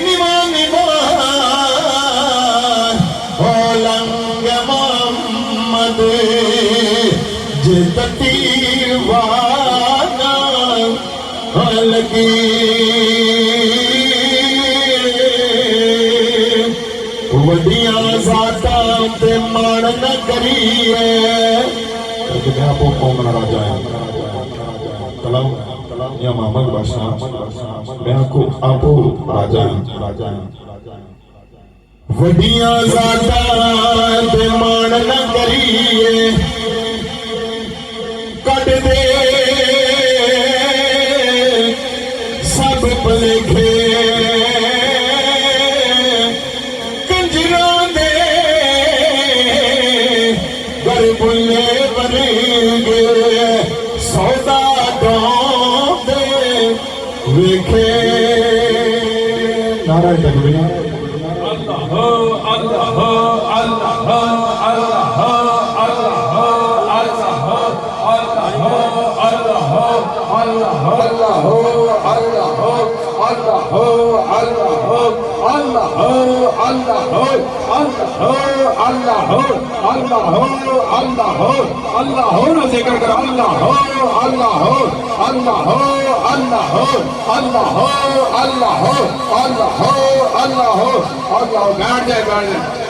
निमा निमा होलंग मोहम्मद जित तीरवाना लगी वडिया जाता ते मान न करिए मैं आपको कौन राजा है कलम या मोहम्मद बादशाह मैं आपको राजा वडिया जाता ते मान न करिए कट दे सब भलेखे बुले बनेंगे सौदा दे वेखे नारायण तकबीर अल्लाह अल्लाह अल्लाह अल्लाह अल्लाह अल्लाह अल्लाह अल्लाह अल्लाह ना जिक्र कर अल्लाह अल्लाह अल्लाह अल्लाह अल्लाह अल्लाह अल्लाह अल्लाह अल्लाह बैठ जाए